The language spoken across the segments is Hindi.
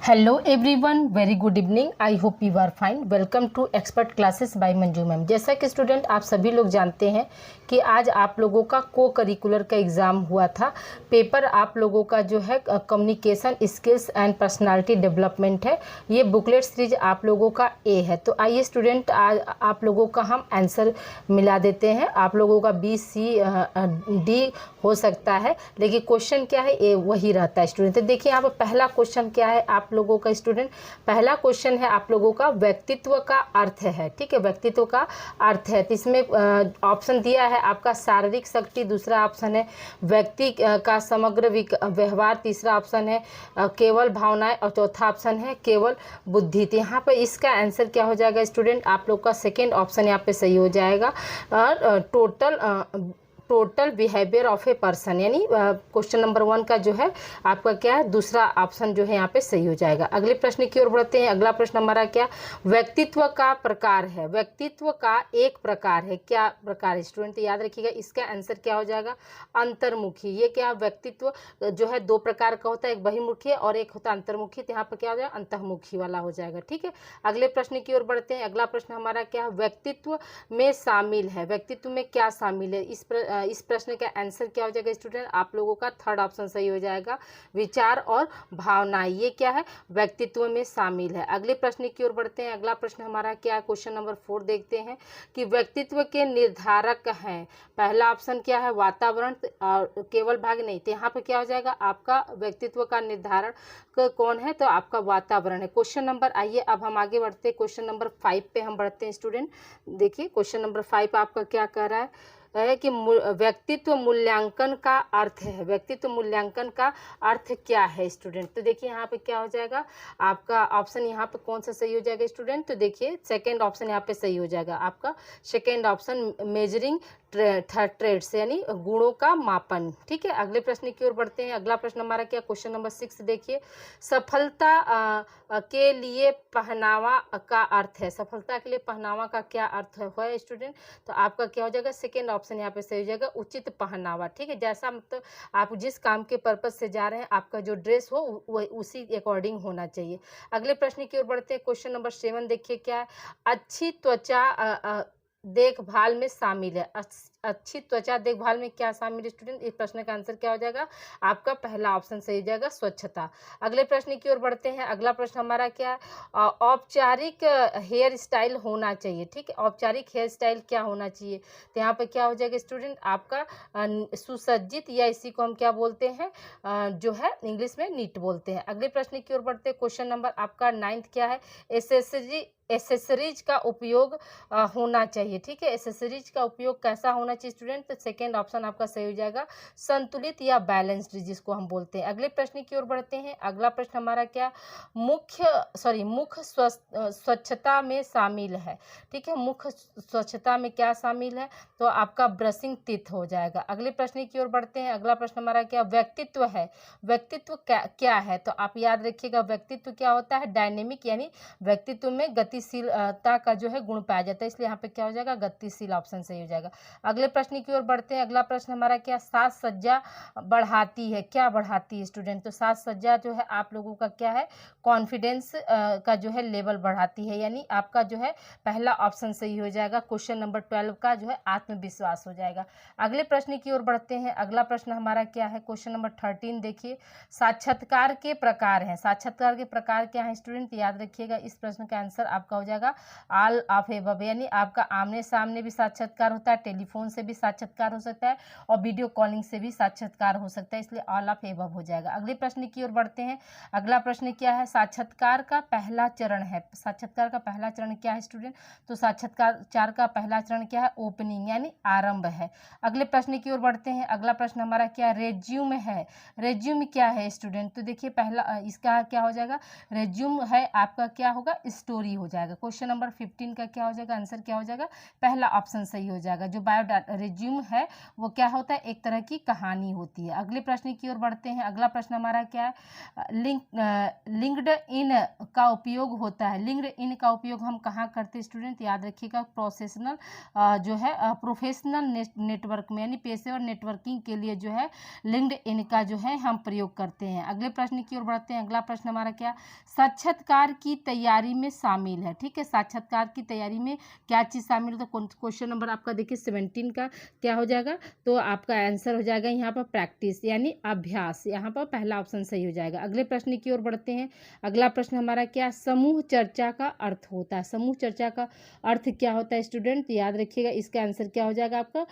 Hello everyone, very good evening. I hope you are fine. Welcome to expert classes by Manju ma'am. जैसा कि स्टूडेंट आप सभी लोग जानते हैं कि आज आप लोगों का को करिकुलर का एग्ज़ाम हुआ था। पेपर आप लोगों का जो है communication skills and personality development है। ये बुकलेट सीरीज आप लोगों का ए है। तो आइए स्टूडेंट, आज आप लोगों का हम आंसर मिला देते हैं। आप लोगों का बी सी डी हो सकता है, लेकिन क्वेश्चन क्या है, ए वही रहता है स्टूडेंट। तो देखिए यहाँ पर पहला क्वेश्चन क्या है आप लोगों का स्टूडेंट। पहला क्वेश्चन है आप लोगों का व्यक्तित्व का अर्थ है। ठीक है, व्यक्तित्व का अर्थ है। तो इसमें ऑप्शन दिया है आपका शारीरिक शक्ति, दूसरा ऑप्शन है व्यक्ति का समग्र व्यवहार, तीसरा ऑप्शन है केवल भावनाएं, और चौथा ऑप्शन है केवल बुद्धि। तो यहाँ पर इसका आंसर क्या हो जाएगा स्टूडेंट, आप लोग का सेकेंड ऑप्शन यहाँ पे सही हो जाएगा। और total behaviour of a person, यानी क्वेश्चन नंबर 1 का जो है आपका क्या है, दूसरा ऑप्शन जो है यहाँ पे सही हो जाएगा। अगले प्रश्न की ओर बढ़ते हैं। अगला प्रश्न हमारा क्या, व्यक्तित्व का प्रकार है। व्यक्तित्व का एक प्रकार है, क्या प्रकार है स्टूडेंट, तो याद रखिएगा इसका आंसर क्या हो जाएगा, अंतर्मुखी। ये क्या, व्यक्तित्व जो है दो प्रकार का होता है, एक बहिर्मुखी और एक होता है अंतर्मुखी। तो यहाँ पर क्या हो जाएगा, अंतर्मुखी वाला हो जाएगा। ठीक है, अगले प्रश्न की ओर बढ़ते हैं। अगला प्रश्न हमारा क्या, व्यक्तित्व में शामिल है। व्यक्तित्व में क्या शामिल है, इस प्रश्न का आंसर क्या हो जाएगा स्टूडेंट, आप लोगों का थर्ड ऑप्शन सही हो जाएगा, विचार और भावनाएं। ये क्या है, व्यक्तित्व में शामिल है। अगले प्रश्न की ओर बढ़ते हैं। अगला प्रश्न हमारा क्या है, क्वेश्चन नंबर 4 देखते हैं कि व्यक्तित्व के निर्धारक हैं। पहला ऑप्शन क्या है, वातावरण और केवल भाग नहीं। तो यहाँ पे क्या हो जाएगा, आपका व्यक्तित्व का निर्धारण कौन है, तो आपका वातावरण है। क्वेश्चन नंबर, आइए अब हम आगे बढ़ते हैं, क्वेश्चन नंबर 5 पे हम बढ़ते हैं स्टूडेंट। देखिए क्वेश्चन नंबर 5 आपका क्या कह रहा है कि व्यक्तित्व मूल्यांकन का अर्थ है। व्यक्तित्व मूल्यांकन का अर्थ क्या है स्टूडेंट, तो देखिए यहाँ पे क्या हो जाएगा, आपका ऑप्शन यहाँ पे कौन सा सही हो जाएगा स्टूडेंट, तो देखिए सेकंड ऑप्शन यहाँ पे सही हो जाएगा आपका सेकंड ऑप्शन, मेजरिंग ट्रेड्स, यानी गुणों का मापन। ठीक है, अगले प्रश्न की ओर बढ़ते हैं। अगला प्रश्न हमारा क्या, क्वेश्चन नंबर 6 देखिए, सफलता के लिए पहनावा का अर्थ है। सफलता के लिए पहनावा का क्या अर्थ है स्टूडेंट, तो आपका क्या हो जाएगा, सेकेंड ऑप्शन यहाँ पे सही हो जाएगा, उचित पहनावा। ठीक है, जैसा मतलब आप जिस काम के पर्पज से जा रहे हैं, आपका जो ड्रेस हो वह उसी अकॉर्डिंग होना चाहिए। अगले प्रश्न की ओर बढ़ते हैं। क्वेश्चन नंबर 7 देखिए क्या है, अच्छी त्वचा देखभाल में शामिल है। अच्छी त्वचा देखभाल में क्या शामिल है स्टूडेंट, इस प्रश्न का आंसर क्या हो जाएगा, आपका पहला ऑप्शन सही हो जाएगा, स्वच्छता। अगले प्रश्न की ओर बढ़ते हैं। अगला प्रश्न हमारा क्या है, औपचारिक हेयर स्टाइल होना चाहिए। ठीक है, औपचारिक हेयर स्टाइल क्या होना चाहिए, तो यहाँ पे क्या हो जाएगा स्टूडेंट, आपका सुसज्जित, या इसी को हम क्या बोलते हैं, जो है इंग्लिश में नीट बोलते हैं। अगले प्रश्न की ओर बढ़ते हैं। क्वेश्चन नंबर आपका 9 क्या है, एसेसरीज का उपयोग होना चाहिए। ठीक है, एसेसरीज का उपयोग कैसा होना चाहिए स्टूडेंट, तो सेकेंड ऑप्शन आपका सही हो जाएगा, संतुलित या बैलेंस्ड, जिसको हम बोलते हैं। अगले प्रश्न की ओर बढ़ते हैं। अगला प्रश्न हमारा क्या, मुख स्वच्छता में शामिल है। ठीक है, मुख स्वच्छता में क्या शामिल है, तो आपका ब्रशिंग टीथ हो जाएगा। अगले प्रश्न की ओर बढ़ते हैं। अगला प्रश्न हमारा क्या, व्यक्तित्व है। व्यक्तित्व क्या है, तो आप याद रखिएगा व्यक्तित्व क्या होता है, डायनेमिक, यानी व्यक्तित्व में गतिशीलता का जो है गुण पाया जाता है, इसलिए यहाँ पे क्या हो जाएगा, गतिशील ऑप्शन सही हो जाएगा। अगले प्रश्न की ओर बढ़ते हैं। अगला प्रश्न हमारा क्या, साज सज्जा बढ़ाती है। क्या बढ़ाती है स्टूडेंट, तो साज सज्जा जो है आप लोगों का क्या है, कॉन्फिडेंस का जो है लेवल बढ़ाती है, यानी आपका जो है पहला ऑप्शन सही हो जाएगा। क्वेश्चन नंबर 12 का जो है आत्मविश्वास हो जाएगा। अगले प्रश्न की ओर बढ़ते हैं। अगला प्रश्न हमारा क्या है, क्वेश्चन नंबर 13 देखिए, साक्षात्कार के प्रकार हैं। साक्षात्कार के प्रकार क्या है स्टूडेंट, याद रखिएगा इस प्रश्न का आंसर आपका हो जाएगा ऑल ऑफ एबव, यानी आपका आमने सामने भी साक्षात्कार होता है, टेलीफोन से भी साक्षात्कार हो सकता है, और वीडियो कॉलिंग से भी साक्षात्कार हो सकता है, इसलिए ऑल ऑफ एबव हो जाएगा। अगले प्रश्न की ओर बढ़ते हैं। अगला प्रश्न क्या है, साक्षात्कार का पहला चरण है। साक्षात्कार का पहला चरण क्या है स्टूडेंट, तो साक्षात्कार का पहला चरण क्या है, ओपनिंग, यानी आरंभ है। अगले प्रश्न की ओर बढ़ते हैं। अगला प्रश्न हमारा क्या, रेज्यूम है। रेज्यूम क्या है स्टूडेंट, तो देखिए पहला इसका क्या हो जाएगा, रेज्यूम है आपका क्या होगा, स्टोरी हो जाएगा। क्वेश्चन नंबर 15 का क्या हो जाएगा, आंसर क्या हो जाएगा, पहला ऑप्शन सही हो जाएगा, जो रिज्यूम है वो क्या होता है, एक तरह की कहानी होती है। अगले प्रश्न की ओर बढ़ते हैं। अगला प्रश्न हमारा क्या है, लिंक्ड इन का उपयोग होता है। लिंक्ड इन का उपयोग हम कहाँ करते हैं स्टूडेंट, याद रखिएगा, जो है प्रोफेशनल नेटवर्क में, यानी पेशेवर नेटवर्किंग के लिए जो है लिंक्ड इन का जो है हम प्रयोग करते हैं। अगले प्रश्न की ओर बढ़ते हैं। अगला प्रश्न हमारा क्या, साक्षात्कार की तैयारी में शामिल है। ठीक है, साक्षात्कार की तैयारी में क्या चीज़ शामिल है, तो क्वेश्चन नंबर आपका देखिए 17 का क्या हो जाएगा, तो आपका आंसर हो जाएगा यहाँ पर प्रैक्टिस यानी अभ्यास। यहाँ पर पहला ऑप्शन सही हो जाएगा। अगले प्रश्न की ओर बढ़ते हैं। अगला प्रश्न हमारा क्या, समूह चर्चा का अर्थ होता है। समूह चर्चा का अर्थ क्या होता है स्टूडेंट, याद रखिएगा, इसका आंसर क्या हो जाएगा आपका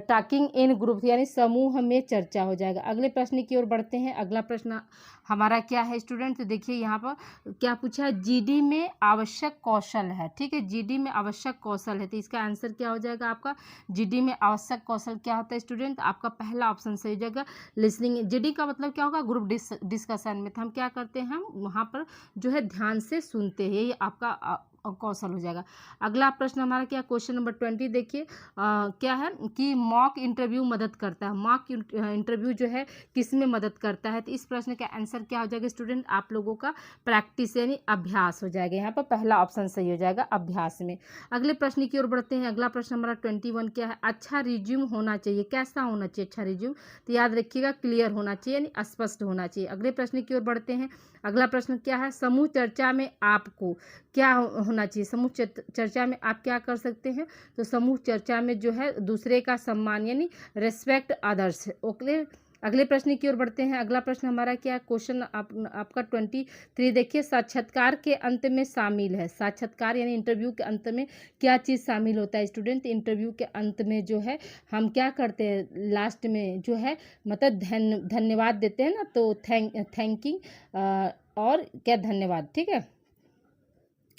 टॉकिंग इन ग्रुप यानी समूह में चर्चा हो जाएगा। अगले प्रश्न की ओर बढ़ते हैं। अगला प्रश्न हमारा क्या है स्टूडेंट, तो देखिए यहाँ पर क्या पूछा है, जीडी में आवश्यक कौशल है। ठीक है, जीडी में आवश्यक कौशल है, तो इसका आंसर क्या हो जाएगा आपका, जीडी में आवश्यक कौशल क्या होता है स्टूडेंट, आपका पहला ऑप्शन सही हो जाएगा लिसनिंग। जीडी का मतलब क्या होगा, ग्रुप डिस्कशन में तो हम क्या करते हैं, हम वहाँ पर जो है ध्यान से सुनते हैं, ये आपका कौशल हो जाएगा। अगला प्रश्न हमारा क्या, क्वेश्चन नंबर 20 देखिए, क्या है कि मॉक इंटरव्यू मदद करता है। मॉक इंटरव्यू जो है किस में मदद करता है, तो इस प्रश्न का आंसर क्या हो जाएगा स्टूडेंट, आप लोगों का प्रैक्टिस यानी अभ्यास हो जाएगा। यहाँ पर पहला ऑप्शन सही हो जाएगा अभ्यास में। अगले प्रश्न की ओर बढ़ते हैं। अगला प्रश्न हमारा 21 क्या है, अच्छा रिज्यूम होना चाहिए, कैसा होना चाहिए अच्छा रिज्यूम, तो याद रखिएगा क्लियर होना चाहिए यानी स्पष्ट होना चाहिए। अगले प्रश्न की ओर बढ़ते हैं। अगला प्रश्न क्या है, समूह चर्चा में आपको क्या होना चाहिए, समूह चर्चा में आप क्या कर सकते हैं, तो समूह चर्चा में जो है दूसरे का सम्मान यानी रेस्पेक्ट अदर्स। ओके, अगले प्रश्न की ओर बढ़ते हैं। अगला प्रश्न हमारा क्या, क्वेश्चन आपका 23 देखिए, साक्षात्कार के अंत में शामिल है। साक्षात्कार यानी इंटरव्यू के अंत में क्या चीज़ शामिल होता है स्टूडेंट, इंटरव्यू के अंत में जो है हम क्या करते हैं, लास्ट में जो है मतलब धन्यवाद देते हैं ना, तो थैंकिंग और क्या धन्यवाद। ठीक है,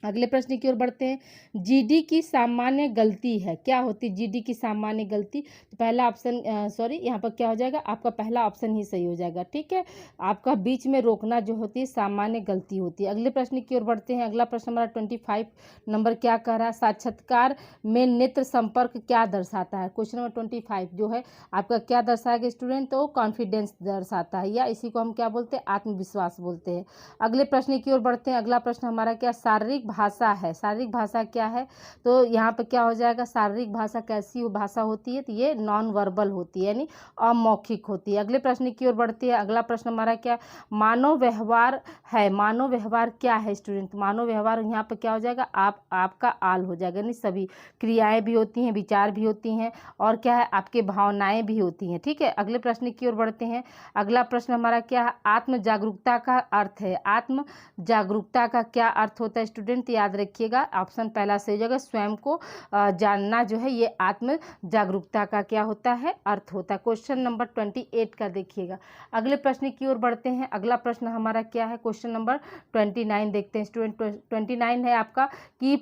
अगले प्रश्न की ओर बढ़ते हैं। जीडी की सामान्य गलती है, क्या होती है जीडी की सामान्य गलती, तो पहला ऑप्शन यहाँ पर क्या हो जाएगा, आपका पहला ऑप्शन ही सही हो जाएगा। ठीक है, आपका बीच में रोकना जो होती है सामान्य गलती होती है। अगले प्रश्न की ओर बढ़ते हैं। अगला प्रश्न हमारा 25 नंबर क्या कह रहा है, साक्षात्कार में नेत्र संपर्क क्या दर्शाता है। क्वेश्चन नंबर 25 जो है आपका क्या दर्शाएगा स्टूडेंट, तो कॉन्फिडेंस दर्शाता है, या इसी को हम क्या बोलते हैं, आत्मविश्वास बोलते हैं। अगले प्रश्न की ओर बढ़ते हैं। अगला प्रश्न हमारा क्या, शारीरिक भाषा है। शारीरिक भाषा क्या है, तो यहाँ पे क्या हो जाएगा, शारीरिक भाषा कैसी भाषा होती है, तो ये नॉन वर्बल होती है यानी अमौखिक होती है। अगले प्रश्न की ओर बढ़ती है। अगला प्रश्न हमारा क्या, मानव व्यवहार है। मानव व्यवहार क्या है स्टूडेंट, मानव व्यवहार यहाँ पे क्या हो जाएगा, आपका आल हो जाएगा, यानी सभी क्रियाएं भी होती हैं, विचार भी होती हैं, और क्या है आपके भावनाएं भी होती हैं। ठीक है, अगले प्रश्न की ओर बढ़ते हैं। अगला प्रश्न हमारा क्या है, आत्म जागरूकता का अर्थ है। आत्म जागरूकता का क्या अर्थ होता है स्टूडेंट, याद रखिएगा, ऑप्शन पहला सही हो जाएगा, स्वयं को जानना जो है ये आत्म जागरूकता का क्या होता है, अर्थ होता है। क्वेश्चन नंबर 28 का देखिएगा। अगले प्रश्न की ओर बढ़ते हैं। अगला प्रश्न हमारा क्या है, क्वेश्चन नंबर 29 देखते हैं स्टूडेंट। 29 है आपका कि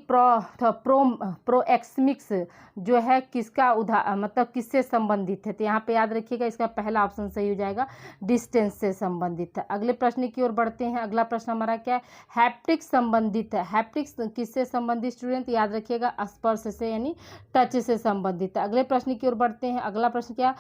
प्रोएक्समिक्स जो है किसका मतलब किससे संबंधित है, तो यहाँ पे याद रखिएगा इसका पहला ऑप्शन सही हो जाएगा, डिस्टेंस से संबंधित है। अगले प्रश्न की ओर बढ़ते हैं। अगला प्रश्न हमारा क्या है, हैप्टिक संबंधित है। हैप्टिक्स किससे संबंधित स्टूडेंट, याद रखिएगा स्पर्श से यानी टच से संबंधित है। अगले प्रश्न की ओर बढ़ते हैं। अगला प्रश्न क्या,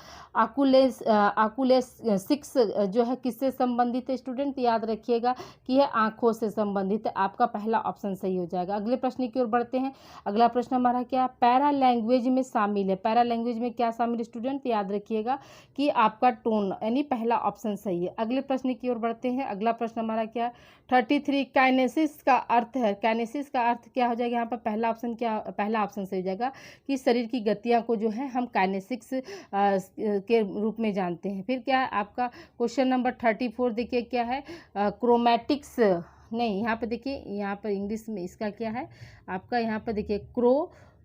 आकुलेसिक्स जो है किससे संबंधित है स्टूडेंट, याद रखिएगा कि यह आंखों से संबंधित है, आपका पहला ऑप्शन सही हो जाएगा। अगले प्रश्न की ओर बढ़ते हैं। अगला प्रश्न हमारा क्या, पैरा लैंग्वेज में शामिल है। पैरा लैंग्वेज में क्या शामिल है स्टूडेंट, याद रखिएगा कि आपका टोन यानी पहला ऑप्शन सही है। अगले प्रश्न की ओर बढ़ते हैं। अगला प्रश्न हमारा क्या, 33 काइनेसिस का अर्थ है। काइनेसिस का अर्थ क्या हो जाएगा, यहाँ पर पहला ऑप्शन सही हो जाएगा कि शरीर की गतियाँ को जो है हम काइनेसिक्स के रूप में जानते हैं। फिर क्या है आपका क्वेश्चन नंबर 34 देखिए क्या है, क्रोमैटिक्स नहीं, यहाँ पे देखिए, यहाँ पर इंग्लिश में इसका क्या है आपका, यहाँ पर देखिए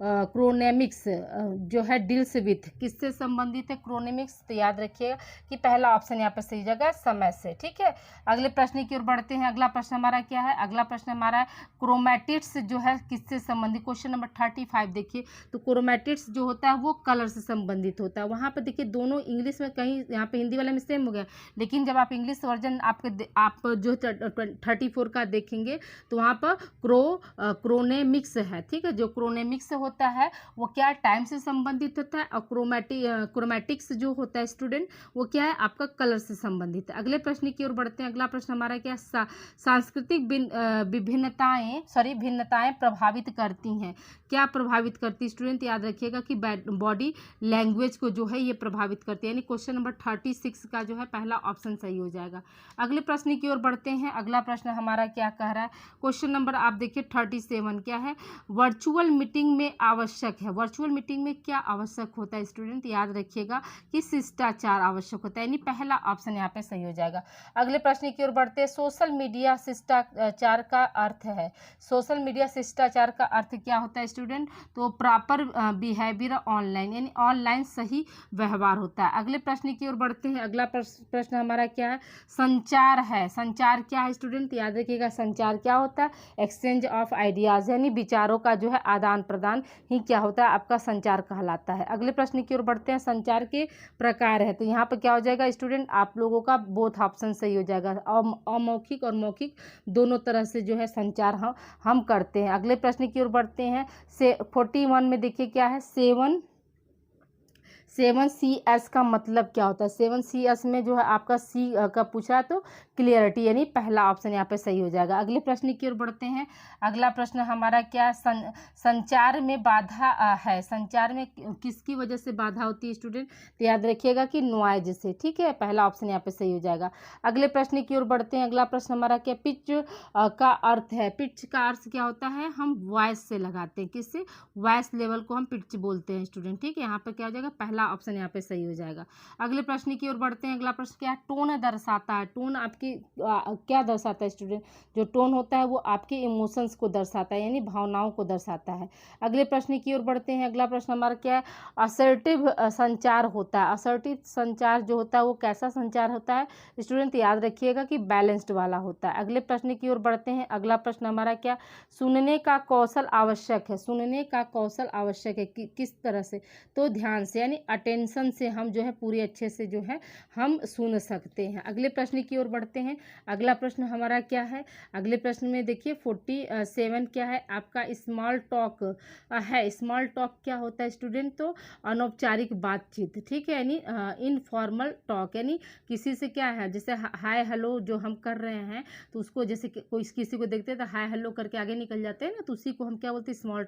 क्रोनेमिक्स जो है डील्स विथ, किससे संबंधित है क्रोनेमिक्स, तो याद रखिएगा कि पहला ऑप्शन यहाँ पर सही जगह समय से। ठीक है, अगले प्रश्न की ओर बढ़ते हैं। अगला प्रश्न हमारा क्या है, अगला प्रश्न हमारा है क्रोमैटिड्स जो है किससे संबंधित। क्वेश्चन नंबर 35 देखिए, तो क्रोमैटिड्स जो होता है वो कलर से संबंधित होता है। वहाँ पर देखिए दोनों इंग्लिश में, कहीं यहाँ पे हिंदी वाले में सेम हो गया, लेकिन जब आप इंग्लिश वर्जन आप जो 34 का देखेंगे तो वहाँ पर क्रोनेमिक्स है। ठीक है, जो क्रोनेमिक्स होता है वो क्या टाइम से संबंधित होता है, और क्रोमैटिक्स जो होता है स्टूडेंट वो क्या है आपका कलर से संबंधित है। अगले प्रश्न की ओर बढ़ते हैं। अगला प्रश्न हमारा क्या सांस्कृतिक भिन्नताएं प्रभावित करती हैं। क्या प्रभावित करती स्टूडेंट, याद रखिएगा कि बॉडी लैंग्वेज को जो है ये प्रभावित करती है, यानी क्वेश्चन नंबर 36 का जो है पहला ऑप्शन सही हो जाएगा। अगले प्रश्न की ओर बढ़ते हैं। अगला प्रश्न हमारा क्या कह रहा है, क्वेश्चन नंबर आप देखिए 37 क्या है, वर्चुअल मीटिंग में आवश्यक है। वर्चुअल मीटिंग में क्या आवश्यक होता है स्टूडेंट, याद रखिएगा कि शिष्टाचार आवश्यक होता है, यानी पहला ऑप्शन यहाँ पे सही हो जाएगा। अगले प्रश्न की ओर बढ़ते हैं। सोशल मीडिया शिष्टाचार का अर्थ है। सोशल मीडिया शिष्टाचार का अर्थ क्या होता है स्टूडेंट, तो प्रॉपर बिहेवियर ऑनलाइन, यानी ऑनलाइन सही व्यवहार होता है। अगले प्रश्न की ओर बढ़ते हैं। अगला प्रश्न हमारा क्या है, संचार है। संचार क्या है स्टूडेंट, याद रखिएगा संचार क्या होता है, एक्सचेंज ऑफ आइडियाज, यानी विचारों का जो है आदान प्रदान ही क्या होता है आपका संचार कहलाता है। अगले प्रश्न की ओर बढ़ते हैं। संचार के प्रकार है, तो यहाँ पर क्या हो जाएगा स्टूडेंट, आप लोगों का बोथ ऑप्शन सही हो जाएगा। अमौखिक और मौखिक दोनों तरह से जो है संचार हम करते हैं। अगले प्रश्न की ओर बढ़ते हैं। 41 में देखिए क्या है, 7CS का मतलब क्या होता है। 7CS में जो है आपका सी का पूछा है तो क्लियरिटी, यानी पहला ऑप्शन यहाँ पे सही हो जाएगा। अगले प्रश्न की ओर बढ़ते हैं। अगला प्रश्न हमारा क्या, संचार में बाधा है। संचार में किसकी वजह से बाधा होती है स्टूडेंट, तो याद रखिएगा कि नॉइज से, ठीक है, पहला ऑप्शन यहाँ पे सही हो जाएगा। अगले प्रश्न की ओर बढ़ते हैं। अगला प्रश्न हमारा क्या, पिच का अर्थ है। पिच का अर्थ क्या होता है, हम वॉइस से लगाते हैं, किससे, वॉइस लेवल को हम पिच बोलते हैं स्टूडेंट, ठीक है, यहाँ पे क्या हो जाएगा, पहला ऑप्शन यहाँ पे सही हो जाएगा। अगले प्रश्न की ओर बढ़ते हैं। अगला प्रश्न क्या है, टोन दर्शाता है। टोन आपकी क्या दर्शाता है स्टूडेंट, जो टोन होता है वो आपके इमोशंस को दर्शाता है, यानी भावनाओं को दर्शाता है। अगले प्रश्न की ओर बढ़ते हैं। अगला प्रश्न हमारा क्या है, असर्टिव संचार होता है। असर्टिव संचार जो होता है वो कैसा संचार होता है स्टूडेंट, याद रखिएगा कि बैलेंस्ड वाला होता है। अगले प्रश्न की ओर बढ़ते हैं। अगला प्रश्न हमारा क्या, सुनने का कौशल आवश्यक है। सुनने का कौशल आवश्यक है किस तरह से, तो ध्यान से, यानी अटेंशन से हम जो है पूरी अच्छे से जो है हम सुन सकते हैं। अगले प्रश्न की ओर बढ़ते हैं। अगला प्रश्न हमारा क्या है, अगले प्रश्न में देखिए 47 क्या है आपका, स्मॉल टॉक है। स्मॉल टॉक क्या होता है स्टूडेंट, तो अनौपचारिक बातचीत, ठीक है, यानी इनफॉर्मल टॉक, यानी किसी से क्या है, जैसे हाय हेलो जो हम कर रहे हैं तो उसको, जैसे कोई किसी को देखते हैं तो हाय हेलो करके आगे निकल जाते हैं ना, तो उसी को हम क्या बोलते हैं, स्मॉल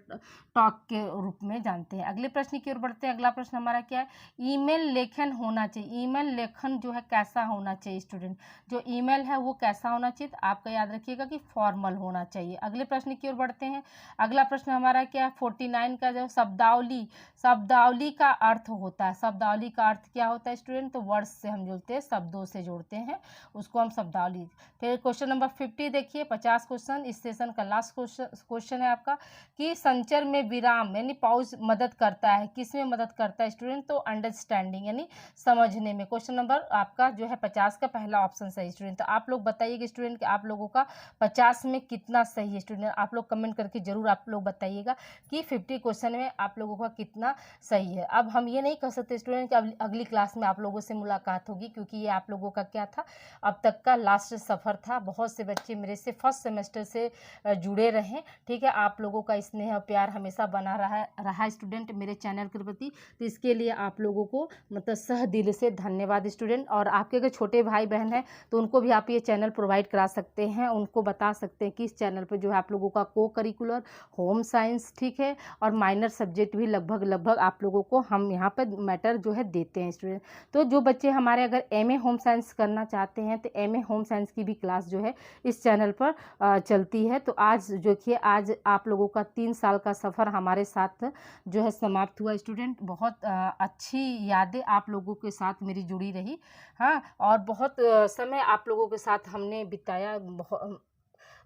टॉक के रूप में जानते हैं। अगले प्रश्न की ओर बढ़ते हैं। अगला प्रश्न हमारा क्या है, ईमेल लेखन होना चाहिए। ईमेल लेखन जो है कैसा होना चाहिए स्टूडेंट, जो ईमेल है वो कैसा होना चाहिए, तो आपका याद रखिएगा कि फॉर्मल होना चाहिए। अगले प्रश्न की ओर बढ़ते हैं। अगला प्रश्न हमारा क्या है, 49 का जो शब्दावली, शब्दावली का अर्थ होता है। शब्दावली का अर्थ क्या होता है स्टूडेंट, तो वर्ड्स से हम जोड़ते हैं, शब्दों से जोड़ते हैं, उसको हम शब्दावली। फिर क्वेश्चन नंबर 50 देखिए, 50 क्वेश्चन, इस सेशन का लास्ट क्वेश्चन है आपका, कि संचर में विराम यानी पॉज मदद करता है, किस में मदद करता है स्टूडेंट, तो अंडरस्टैंडिंग यानी समझने में। क्वेश्चन नंबर आपका जो है 50 का पहला ऑप्शन सही स्टूडेंट। तो आप लोग बताइएगा स्टूडेंट कि आप लोगों का 50 में कितना सही है स्टूडेंट, आप लोग कमेंट करके जरूर आप लोग बताइएगा कि 50 क्वेश्चन में आप लोगों का कितना सही है। अब हम ये नहीं कह सकते स्टूडेंट कि अगली क्लास में आप लोगों से मुलाकात होगी, क्योंकि ये आप लोगों का क्या था, अब तक का लास्ट सफ़र था। बहुत से बच्चे मेरे से फर्स्ट सेमेस्टर से जुड़े रहें, ठीक है, आप लोगों का स्नेह और प्यार हमेशा बना रहा स्टूडेंट मेरे चैनल के प्रति, तो इसके लिए आप लोगों को मतलब सह दिल से धन्यवाद स्टूडेंट। और आपके अगर छोटे भाई बहन हैं तो उनको भी आप ये चैनल प्रोवाइड करा सकते हैं, उनको बता सकते हैं कि इस चैनल पर जो है आप लोगों का को करिकुलर, होम साइंस, ठीक है, और माइनर सब्जेक्ट भी लगभग आप लोगों को हम यहाँ पर मैटर जो है देते हैं स्टूडेंट। तो जो बच्चे हमारे अगर MA होम साइंस करना चाहते हैं तो MA होम साइंस की भी क्लास जो है इस चैनल पर चलती है। तो आज देखिए, आज आप लोगों का 3 साल का सफ़र हमारे साथ जो है समाप्त हुआ स्टूडेंट। बहुत अच्छी यादें आप लोगों के साथ मेरी जुड़ी रही, हाँ, और बहुत समय आप लोगों के साथ हमने बिताया,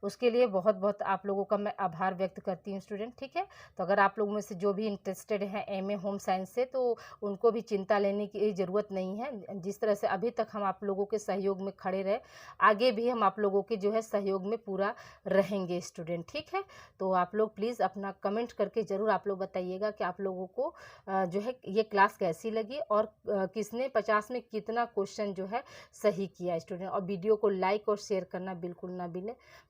उसके लिए बहुत बहुत आप लोगों का मैं आभार व्यक्त करती हूँ स्टूडेंट, ठीक है। तो अगर आप लोगों में से जो भी इंटरेस्टेड हैं MA होम साइंस से, तो उनको भी चिंता लेने की ज़रूरत नहीं है। जिस तरह से अभी तक हम आप लोगों के सहयोग में खड़े रहे, आगे भी हम आप लोगों के जो है सहयोग में पूरा रहेंगे स्टूडेंट, ठीक है। तो आप लोग प्लीज़ अपना कमेंट करके ज़रूर आप लोग बताइएगा कि आप लोगों को जो है ये क्लास कैसी लगी, और किसने 50 में कितना क्वेश्चन जो है सही किया स्टूडेंट। और वीडियो को लाइक और शेयर करना बिल्कुल ना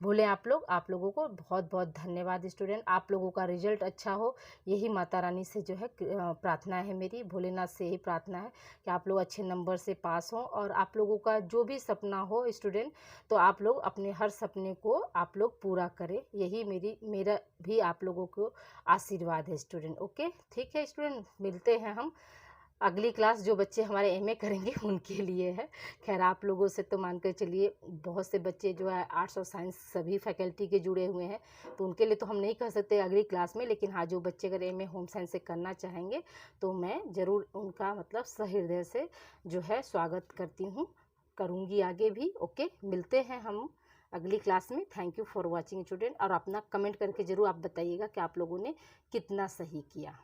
भूलें। भूलें आप लोगों को बहुत बहुत धन्यवाद स्टूडेंट। आप लोगों का रिजल्ट अच्छा हो, यही माता रानी से जो है प्रार्थना है मेरी, भोलेनाथ से ही प्रार्थना है कि आप लोग अच्छे नंबर से पास हों। और आप लोगों का जो भी सपना हो स्टूडेंट, तो आप लोग अपने हर सपने को आप लोग पूरा करें, यही मेरा भी आप लोगों को आशीर्वाद है स्टूडेंट। ओके, ठीक है स्टूडेंट, मिलते हैं हम अगली क्लास। जो बच्चे हमारे एमए करेंगे उनके लिए है। खैर आप लोगों से तो मानकर चलिए बहुत से बच्चे जो है आर्ट्स और साइंस सभी फैकल्टी के जुड़े हुए हैं, तो उनके लिए तो हम नहीं कह सकते अगली क्लास में, लेकिन हाँ जो बच्चे अगर एमए होम साइंस से करना चाहेंगे तो मैं ज़रूर उनका मतलब सहृदय से जो है स्वागत करती हूँ, करूँगी आगे भी। ओके, मिलते हैं हम अगली क्लास में। Thank you for watching student. और अपना कमेंट करके ज़रूर आप बताइएगा कि आप लोगों ने कितना सही किया।